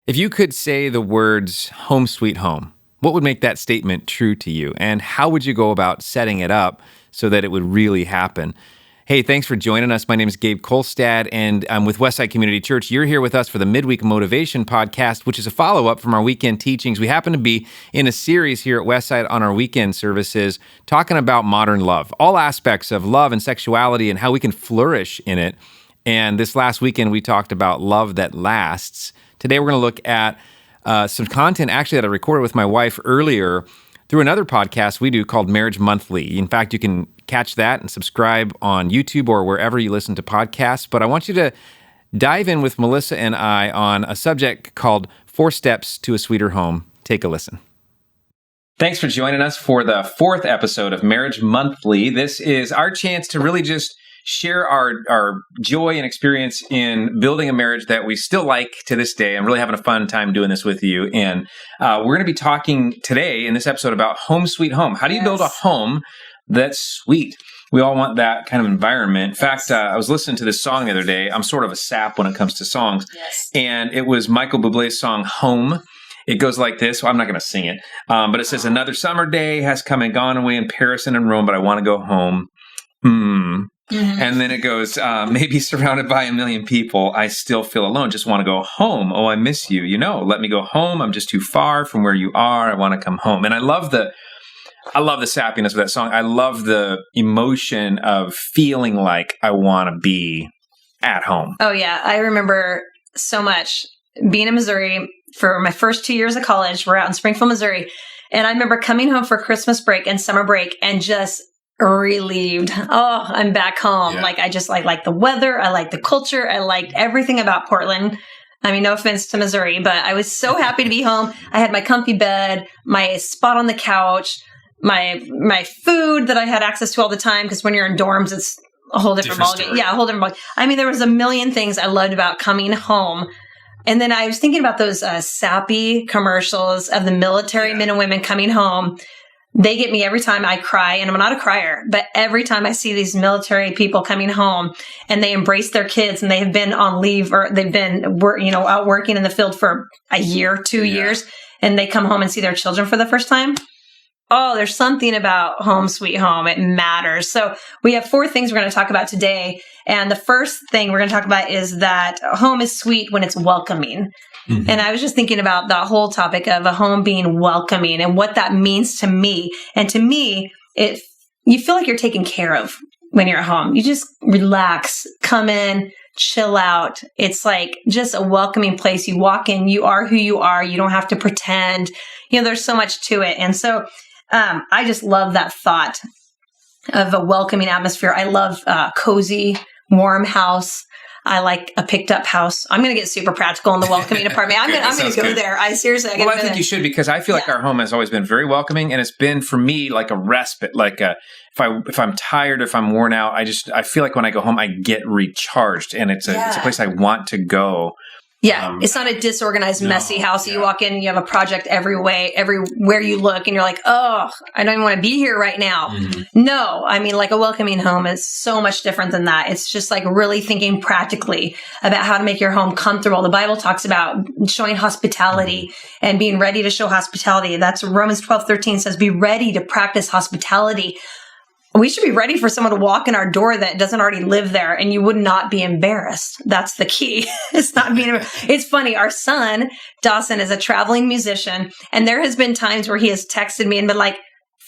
If you could say the words home sweet home, what would make that statement true to you? And how would you go about setting it up so that it would really happen? Hey, thanks for joining us. My name is Gabe Kolstad, and I'm with Westside Community Church. You're here with us for the Midweek Motivation Podcast, which is a follow-up from our weekend teachings. We happen to be in a series here at Westside on our weekend services talking about modern love, all aspects of love and sexuality and how we can flourish in it. And this last weekend, we talked about love that lasts. Today, we're going to look at some content actually that I recorded with my wife earlier through another podcast we do called Marriage Monthly. In fact, you can catch that and subscribe on YouTube or wherever you listen to podcasts. But I want you to dive in with Melissa and I on a subject called 4 Steps to a Sweeter Home. Take a listen. Thanks for joining us for the 4th episode of Marriage Monthly. This is our chance to really just share our joy and experience in building a marriage that we still like to this day. I'm really having a fun time doing this with you. And we're going to be talking today in this episode about home sweet home. How do you build a home that's sweet? We all want that kind of environment. In fact, I was listening to this song the other day. I'm sort of a sap when it comes to songs. And it was Michael Bublé's song, Home. It goes like this. Well, I'm not going to sing it. But it says, another summer day has come and gone away in Paris and in Rome, but I want to go home. Mm-hmm. And then it goes, maybe surrounded by a million people, I still feel alone. Just want to go home. Oh, I miss you. You know, let me go home. I'm just too far from where you are. I want to come home. And I love the sappiness of that song. I love the emotion of feeling like I want to be at home. Oh, yeah. I remember so much being in Missouri for my first 2 years of college. We're out in Springfield, Missouri. And I remember coming home for Christmas break and summer break and just relieved. Oh, I'm back home. Yeah. Like, I like the weather. I like the culture. I liked everything about Portland. I mean, no offense to Missouri, but I was so happy to be home. I had my comfy bed, my spot on the couch, my food that I had access to all the time. Because when you're in dorms, it's a whole different ballgame. Yeah, a whole different ballgame. I mean, there was a million things I loved about coming home. And then I was thinking about those sappy commercials of the military men and women coming home. They get me every time. I cry, and I'm not a crier, but every time I see these military people coming home and they embrace their kids and they have been on leave or they've been out working in the field for a year, 2 years, and they come home and see their children for the first time. Oh, there's something about home sweet home. It matters. So we have 4 things we're going to talk about today. And the first thing we're going to talk about is that home is sweet when it's welcoming. Mm-hmm. And I was just thinking about the whole topic of a home being welcoming and what that means to me. And to me, you feel like you're taken care of when you're at home. You just relax, come in, chill out. It's like just a welcoming place. You walk in, you are who you are. You don't have to pretend. There's so much to it. And so I just love that thought of a welcoming atmosphere. I love cozy, warm house. I like a picked up house. I'm going to get super practical in the welcoming department. I'm going to go there. I think you should, because I feel like our home has always been very welcoming, and it's been for me like a respite. Like if I'm tired, if I'm worn out, I feel like when I go home, I get recharged, and it's a place I want to go. Yeah, it's not a disorganized, messy house. You walk in and you have a project everywhere you look, and you're like, oh, I don't even want to be here right now. Mm-hmm. No, I mean, like a welcoming home is so much different than that. It's just like really thinking practically about how to make your home comfortable. The Bible talks about showing hospitality and being ready to show hospitality. That's Romans 12:13 says, be ready to practice hospitality. We should be ready for someone to walk in our door that doesn't already live there, and you would not be embarrassed. That's the key. It's funny. Our son, Dawson, is a traveling musician, and there has been times where he has texted me and been like,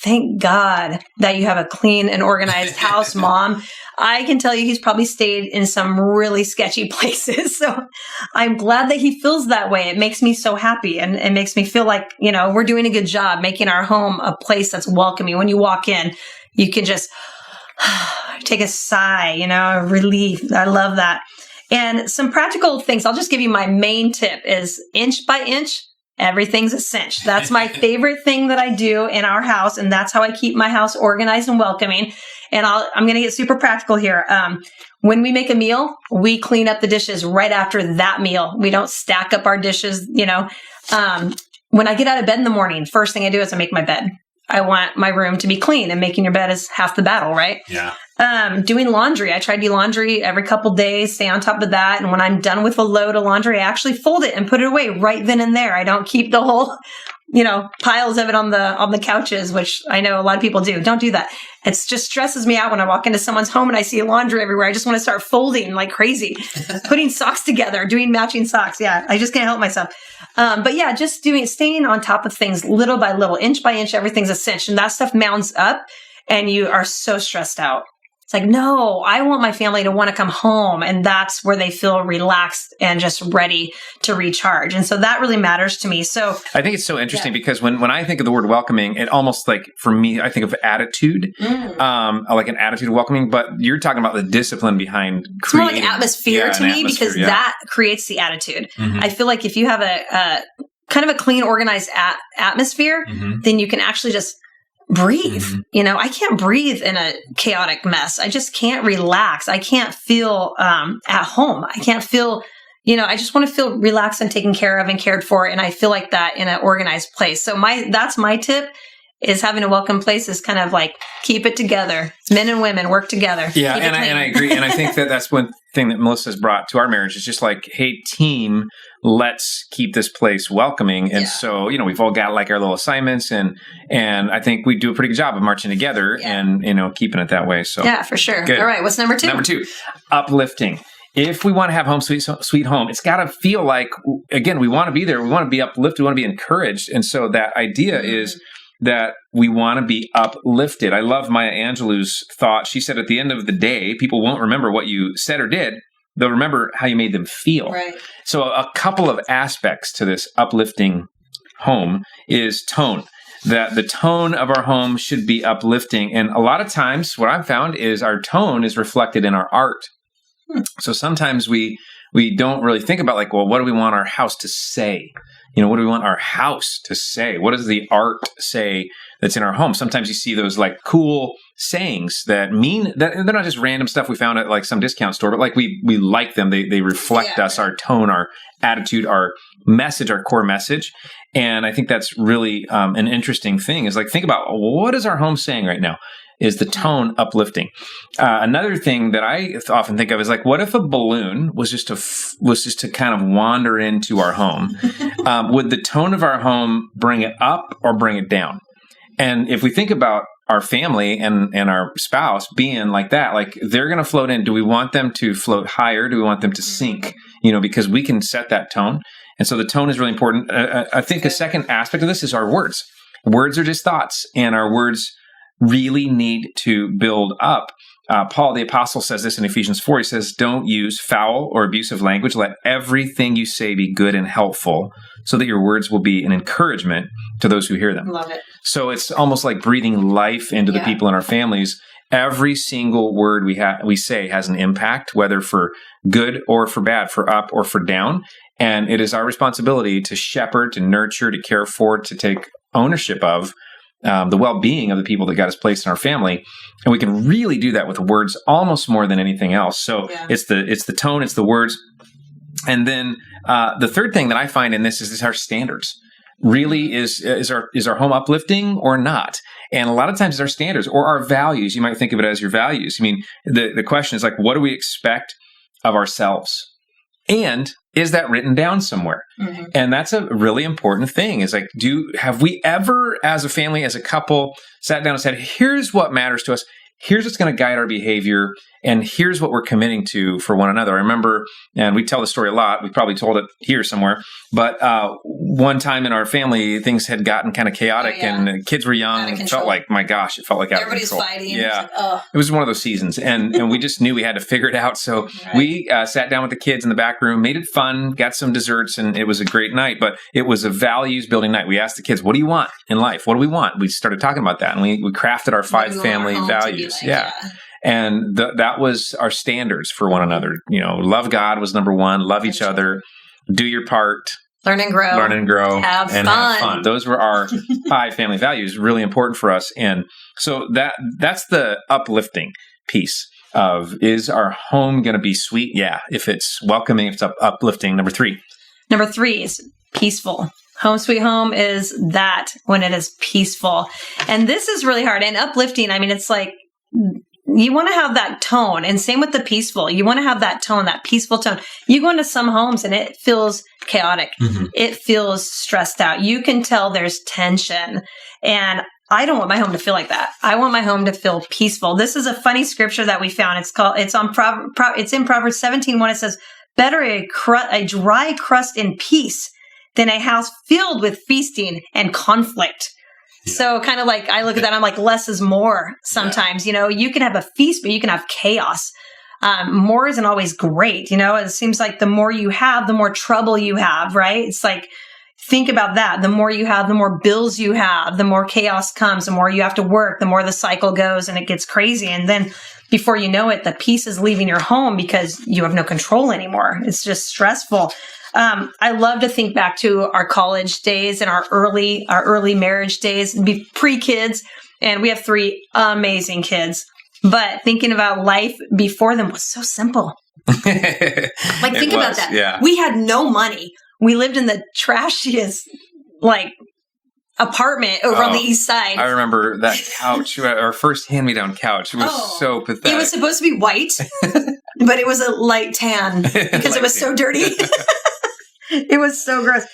thank God that you have a clean and organized house, Mom. I can tell you he's probably stayed in some really sketchy places. So I'm glad that he feels that way. It makes me so happy, and it makes me feel like, we're doing a good job making our home a place that's welcoming. When you walk in, you can just take a sigh, relief. I love that. And some practical things. I'll just give you my main tip is inch by inch, everything's a cinch. That's my favorite thing that I do in our house. And that's how I keep my house organized and welcoming. And I'm going to get super practical here. When we make a meal, we clean up the dishes right after that meal. We don't stack up our dishes, When I get out of bed in the morning, first thing I do is I make my bed. I want my room to be clean, and making your bed is half the battle, right? Yeah. Doing laundry. I try to do laundry every couple days, stay on top of that. And when I'm done with a load of laundry, I actually fold it and put it away right then and there. I don't keep the whole, piles of it on the couches, which I know a lot of people do. Don't do that. It just stresses me out when I walk into someone's home and I see laundry everywhere. I just want to start folding like crazy, putting socks together, doing matching socks. Yeah, I just can't help myself. But yeah, just staying on top of things little by little, inch by inch, everything's a cinch. And that stuff mounds up and you are so stressed out. It's like, no, I want my family to want to come home. And that's where they feel relaxed and just ready to recharge. And so that really matters to me. So I think it's so interesting because when I think of the word welcoming, it almost like, for me, I think of attitude, like an attitude of welcoming, but you're talking about the discipline behind it's more like atmosphere to me because yeah. that creates the attitude. Mm-hmm. I feel like if you have a kind of a clean, organized atmosphere, then you can actually just breathe. I can't breathe in a chaotic mess. I just can't relax. I can't feel at home. I can't feel, I just want to feel relaxed and taken care of and cared for. And I feel like that in an organized place. So that's my tip, is having a welcome place is kind of like, keep it together. Men and women work together. Yeah. And I agree. And I think that's one thing that Melissa's brought to our marriage is just like, hey, team, let's keep this place welcoming. And so, we've all got like our little assignments and I think we do a pretty good job of marching together and, keeping it that way. So yeah, for sure. Good. All right. What's number 2? Number 2, uplifting. If we want to have home sweet home, it's got to feel like, again, we want to be there. We want to be uplifted. We want to be encouraged. And so that idea is that we want to be uplifted. I love Maya Angelou's thought. She said, at the end of the day, people won't remember what you said or did. They'll remember how you made them feel. Right. So a couple of aspects to this uplifting home is tone. That the tone of our home should be uplifting. And a lot of times what I've found is our tone is reflected in our art. So sometimes we don't really think about like, well, what do we want our house to say? What do we want our house to say? What does the art say that's in our home? Sometimes you see those like cool sayings that mean that they're not just random stuff we found at like some discount store, but like we like them. They reflect us, our tone, our attitude, our message, our core message. And I think that's really an interesting thing is like, think about what is our home saying right now? Is the tone uplifting? Another thing that I often think of is like, what if a balloon was just to kind of wander into our home? Would the tone of our home bring it up or bring it down? And if we think about our family and our spouse being like that, like they're going to float in. Do we want them to float higher? Do we want them to sink? Because we can set that tone. And so the tone is really important. I think a second aspect of this is our words. Words are just thoughts, and our words really need to build up. Paul the Apostle says this in Ephesians 4. He says, don't use foul or abusive language. Let everything you say be good and helpful so that your words will be an encouragement to those who hear them. Love it. So it's almost like breathing life into the people in our families. Every single word we say has an impact, whether for good or for bad, for up or for down. And it is our responsibility to shepherd, to nurture, to care for, to take ownership of the well-being of the people that God has placed in our family. And we can really do that with words almost more than anything else. So it's the tone, it's the words. And then the third thing that I find in this is our standards. Really is our home uplifting or not? And a lot of times it's our standards or our values. You might think of it as your values. I mean, the question is like, what do we expect of ourselves? And is that written down somewhere? Mm-hmm. And that's a really important thing is like, have we ever as a family, as a couple sat down and said, here's what matters to us. Here's what's going to guide our behavior. And here's what we're committing to for one another. I remember, and we tell the story a lot. We probably told it here somewhere. But one time in our family, things had gotten kind of chaotic and the kids were young. It felt like, my gosh, it felt like out of control. Everybody's fighting. Yeah. Like, It was one of those seasons. And we just knew we had to figure it out. So we sat down with the kids in the back room, made it fun, got some desserts, and it was a great night. But it was a values building night. We asked the kids, what do you want in life? What do we want? We started talking about that. And we crafted our 5 family values. Like, And that was our standards for one another. Love God was number 1. Love each other. Do your part. Learn and grow. Have fun. Those were our 5 family values, really important for us. And so that's the uplifting piece of, is our home going to be sweet? Yeah. If it's welcoming, if it's uplifting. Number 3. Number 3 is peaceful. Home sweet home is that when it is peaceful. And this is really hard. And uplifting, I mean, it's like you want to have that tone. And same with the peaceful. You want to have that tone, that peaceful tone. You go into some homes and it feels chaotic. Mm-hmm. It feels stressed out. You can tell there's tension. And I don't want my home to feel like that. I want my home to feel peaceful. This is a funny scripture that we found. It's in Proverbs 17:1. It says, better a dry crust in peace than a house filled with feasting and conflict. Yeah. So kind of like, I look at that, I'm like, less is more sometimes. Yeah. You know, you can have a feast, but you can have chaos. More isn't always great. You know, it seems like the more you have, the more trouble you have, right? It's like, think about that. The more you have, the more bills you have, the more chaos comes, the more you have to work, the more the cycle goes and it gets crazy. And then before you know it, the peace is leaving your home because you have no control anymore. It's just stressful. I love to think back to our college days and our early marriage days, pre-kids. And we have 3 amazing kids. But thinking about life before them was so simple. Like, think about that. Yeah. We had no money. We lived in the trashiest, apartment over on the east side. I remember that couch, our first hand-me-down couch. It was so pathetic. It was supposed to be white, but it was a light tan because it was so dirty. It was so gross.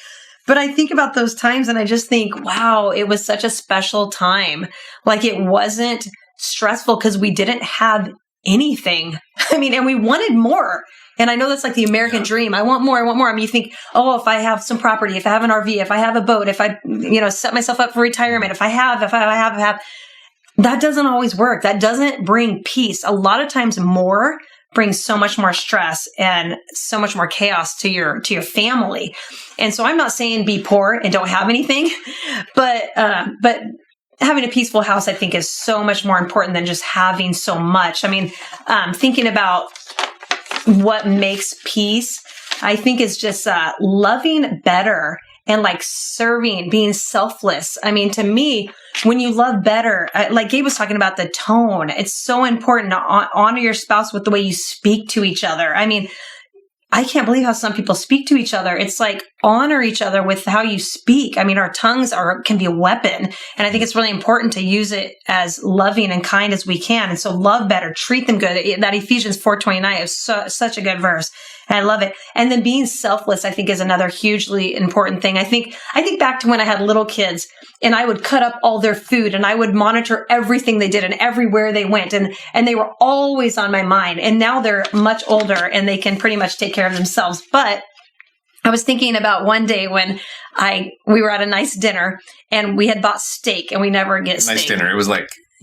But I think about those times and I just think, wow, it was such a special time. Like, it wasn't stressful because we didn't have anything. I mean, and we wanted more. And I know that's like the American dream. I want more. I mean, you think, oh, if I have some property, if I have an RV, if I have a boat, if I, set myself up for retirement, if I have, that doesn't always work. That doesn't bring peace. A lot of times more brings so much more stress and so much more chaos to your family. And so I'm not saying be poor and don't have anything, but having a peaceful house, I think, is so much more important than just having so much. I mean, thinking about what makes peace, I think, is just loving better and serving, being selfless. I mean, to me, when you love better, like Gabe was talking about the tone, it's so important to honor your spouse with the way you speak to each other. I mean, I can't believe how some people speak to each other. It's like, honor each other with how you speak. I mean, our tongues can be a weapon. And I think it's really important to use it as loving and kind as we can. And so love better, treat them good. That Ephesians 4:29 is such a good verse. And I love it. And then being selfless, I think, is another hugely important thing. I think back to when I had little kids and I would cut up all their food and I would monitor everything they did and everywhere they went. And they were always on my mind. And now they're much older and they can pretty much take care of themselves. But I was thinking about one day when we were at a nice dinner and we had bought steak and we never get steak. Nice dinner. It was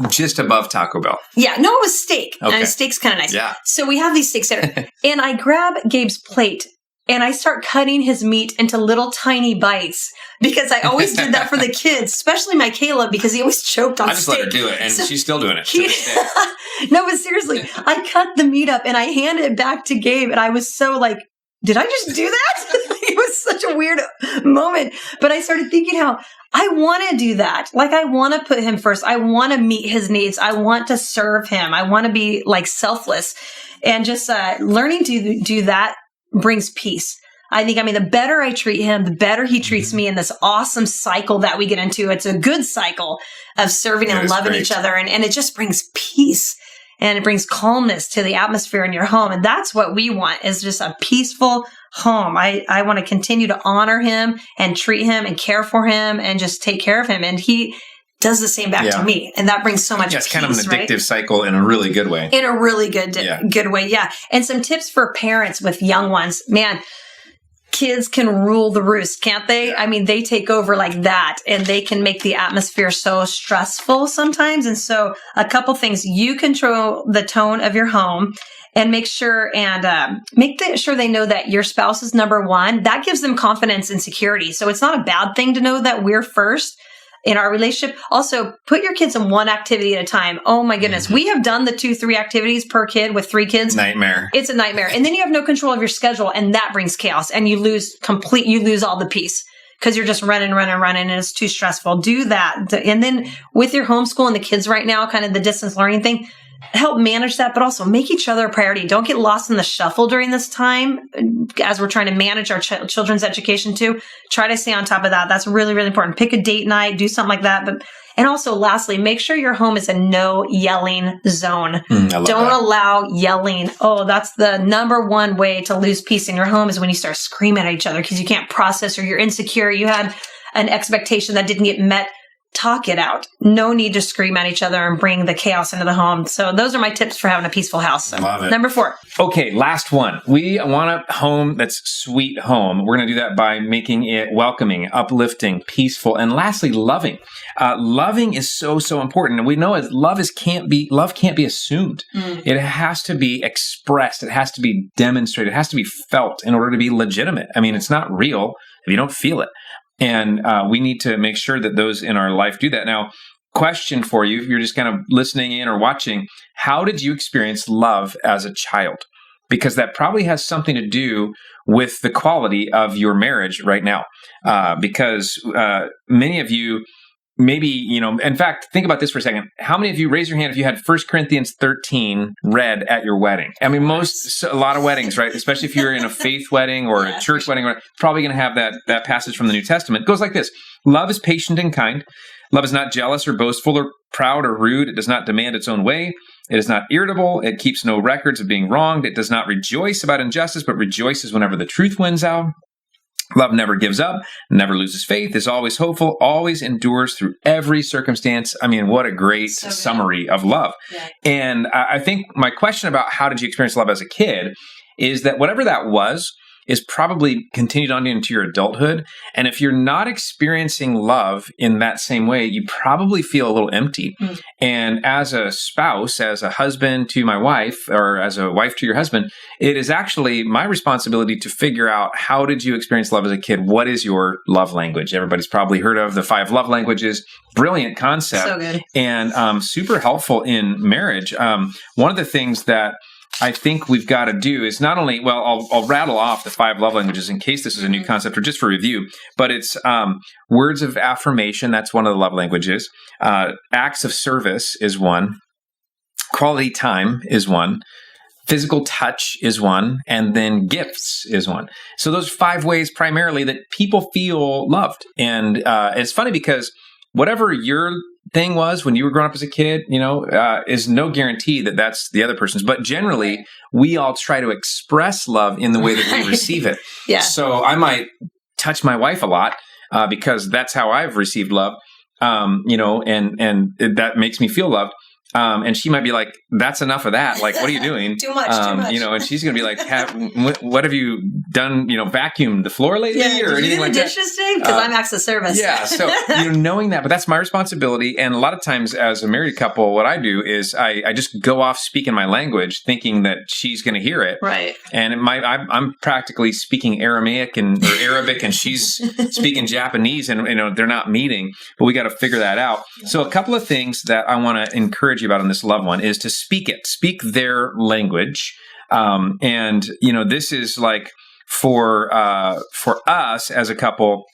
just above Taco Bell. Yeah, no, it was steak. Okay. And steak's kind of nice. Yeah. So we have these steaks there. And I grab Gabe's plate and I start cutting his meat into little tiny bites because I always did that for the kids, especially my Caleb, because he always choked on steak. I just let her do it, and so she's still doing it. No, but seriously, I cut the meat up and I handed it back to Gabe, and I was so did I just do that? It was such a weird moment. But I started thinking how I want to do that. I want to put him first. I want to meet his needs. I want to serve him. I want to be selfless. And just learning to do that brings peace. I think, the better I treat him, the better he treats me in this awesome cycle that we get into. It's a good cycle of serving and loving each other. And it just brings peace. And it brings calmness to the atmosphere in your home. And that's what we want, is just a peaceful home. I want to continue to honor him and treat him and care for him and just take care of him. And he does the same back to me. And that brings so much peace, it's kind of an addictive cycle in a really good way. In a really good way, yeah. And some tips for parents with young ones. Man, kids can rule the roost, can't they? They take over like that, and they can make the atmosphere so stressful sometimes. And so a couple things: you control the tone of your home and make sure they know that your spouse is number one. That gives them confidence and security. So it's not a bad thing to know that we're first in our relationship. Also, put your kids in one activity at a time. Oh my goodness. We have done the 2-3 activities per kid with 3 kids. Nightmare. It's a nightmare. And then you have no control of your schedule, and that brings chaos, and you lose all the peace because you're just running, and it's too stressful. Do that. And then with your homeschool and the kids right now, kind of the distance learning thing, help manage that, but also make each other a priority. Don't get lost in the shuffle during this time as we're trying to manage our children's education too. Try to stay on top of that. That's really, really important. Pick a date night, do something like that. And also, lastly, make sure your home is a no yelling zone. Don't allow yelling. Oh, that's the number one way to lose peace in your home is when you start screaming at each other because you can't process or you're insecure. You had an expectation that didn't get met. Talk it out. No need to scream at each other and bring the chaos into the home. So those are my tips for having a peaceful house. So, love it. Number 4. Okay, last one. We want a home that's sweet home. We're going to do that by making it welcoming, uplifting, peaceful, and lastly, loving. Loving is so, so important. And we know as love can't be assumed. It has to be expressed. It has to be demonstrated. It has to be felt in order to be legitimate. I mean, it's not real if you don't feel it. And we need to make sure that those in our life do that. Now, question for you, if you're just kind of listening in or watching, how did you experience love as a child? Because that probably has something to do with the quality of your marriage right now. Because many of you, maybe, in fact, think about this for a second. How many of you, raise your hand if you had 1 Corinthians 13 read at your wedding? I mean, a lot of weddings, right? Especially if you're in a faith wedding or a church wedding, probably going to have that passage from the New Testament. It goes like this. Love is patient and kind. Love is not jealous or boastful or proud or rude. It does not demand its own way. It is not irritable. It keeps no records of being wronged. It does not rejoice about injustice, but rejoices whenever the truth wins out. Love never gives up, never loses faith, is always hopeful, always endures through every circumstance. I mean, what a great summary of love. Yeah. And I think my question about how did you experience love as a kid is that whatever that was is probably continued on into your adulthood. And if you're not experiencing love in that same way, you probably feel a little empty. And as a spouse, as a husband to my wife, or as a wife to your husband, it is actually my responsibility to figure out, how did you experience love as a kid? What is your love language? Everybody's probably heard of the 5 love languages. Brilliant concept. So good. And super helpful in marriage. One of the things that I think we've got to do is not only, I'll rattle off the 5 love languages in case this is a new concept or just for review, but it's words of affirmation. That's one of the love languages. Acts of service is one. Quality time is one. Physical touch is one. And then gifts is one. So those 5 ways primarily that people feel loved. And it's funny because whatever your thing was when you were growing up as a kid, is no guarantee that that's the other person's. But generally, we all try to express love in the way that we receive it. Yeah. So I might touch my wife a lot because that's how I've received love, and that makes me feel loved. And she might be like, that's enough of that. Like, what are you doing? Too much. And she's going to be like, what have you done? Vacuumed the floor lately or anything like that? Did you do the dishes today? Because I'm acts of service. Yeah. So, knowing that, but that's my responsibility. And a lot of times as a married couple, what I do is I just go off speaking my language thinking that she's going to hear it. Right. And I'm practically speaking Aramaic or Arabic and she's speaking Japanese and, they're not meeting, but we got to figure that out. So a couple of things that I want to encourage you about on this loved one is to speak their language. This is like for us as a couple,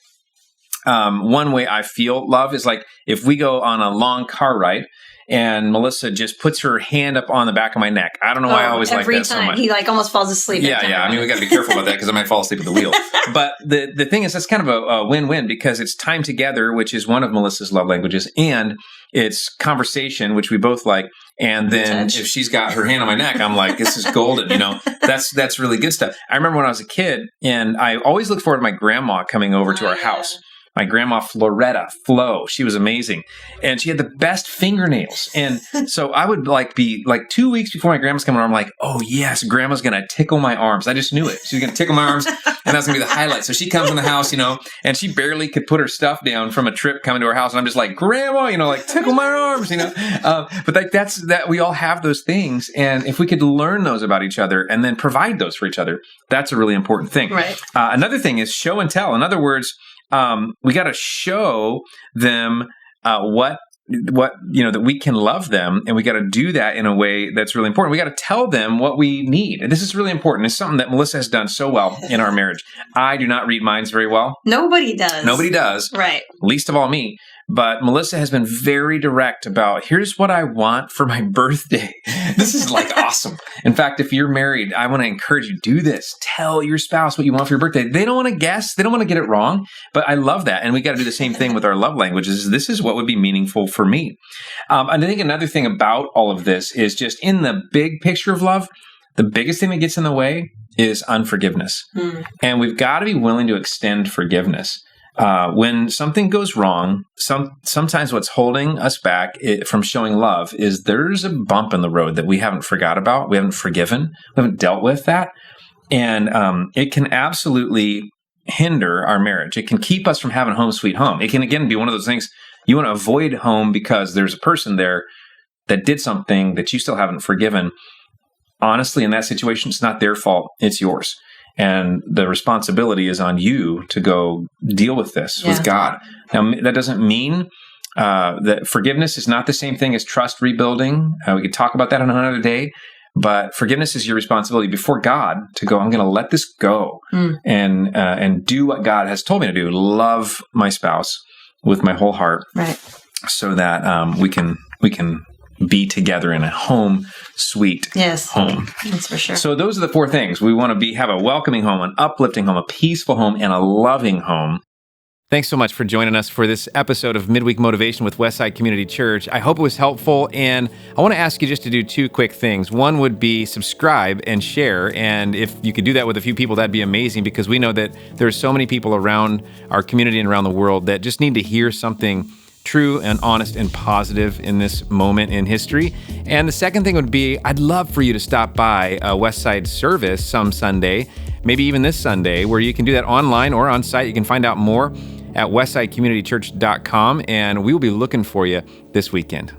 one way I feel love is like if we go on a long car ride and Melissa just puts her hand up on the back of my neck. I don't know why I always like that so much. Every time. He almost falls asleep. Yeah. I mean, we got to be careful about that because I might fall asleep at the wheel. But the thing is, that's kind of a win-win because it's time together, which is one of Melissa's love languages, and it's conversation, which we both like. And then if she's got her hand on my neck, I'm like, this is golden. That's really good stuff. I remember when I was a kid, and I always looked forward to my grandma coming over to our house. My grandma Flo, she was amazing. And she had the best fingernails. And so I would be 2 weeks before my grandma's coming over, I'm like, oh yes, grandma's going to tickle my arms. I just knew it. She's going to tickle my arms and that's going to be the highlight. So she comes in the house, and she barely could put her stuff down from a trip coming to our house. And I'm just like, grandma, tickle my arms, but that's that we all have those things. And if we could learn those about each other and then provide those for each other, that's a really important thing. Right. Another thing is show and tell. In other words, we got to show them that we can love them, and we got to do that in a way that's really important. We got to tell them what we need, and this is really important. It's something that Melissa has done so well in our marriage. I do not read minds very well. Nobody does. Nobody does. Right. least of all me. But Melissa has been very direct about, here's what I want for my birthday. This is like awesome. In fact, if you're married, I want to encourage you, do this. Tell your spouse what you want for your birthday. They don't want to guess. They don't want to get it wrong. But I love that. And we got to do the same thing with our love languages. This is what would be meaningful for me. And I think another thing about all of this is just in the big picture of love, the biggest thing that gets in the way is unforgiveness. And we've got to be willing to extend forgiveness. When something goes wrong, sometimes what's holding us back from showing love is there's a bump in the road that we haven't forgot about, we haven't forgiven, we haven't dealt with that. And it can absolutely hinder our marriage. It can keep us from having home sweet home. It can, again, be one of those things you want to avoid home because there's a person there that did something that you still haven't forgiven. Honestly, in that situation, it's not their fault, it's yours. And the responsibility is on you to go deal with this with God. Now, that doesn't mean that forgiveness is not the same thing as trust rebuilding. We could talk about that on another day. But forgiveness is your responsibility before God to go, I'm going to let this go and do what God has told me to do. Love my spouse with my whole heart. Right. So that we can be together in a home, sweet home. That's for sure. So those are the four things. We want to have a welcoming home, an uplifting home, a peaceful home, and a loving home. Thanks so much for joining us for this episode of Midweek Motivation with Westside Community Church. I hope it was helpful, and I want to ask you just to do two quick things. One would be subscribe and share, and if you could do that with a few people, that'd be amazing, because we know that there's so many people around our community and around the world that just need to hear something true and honest and positive in this moment in history. And the second thing would be, I'd love for you to stop by a Westside service some Sunday, maybe even this Sunday, where you can do that online or on site. You can find out more at westsidecommunitychurch.com, and we will be looking for you this weekend.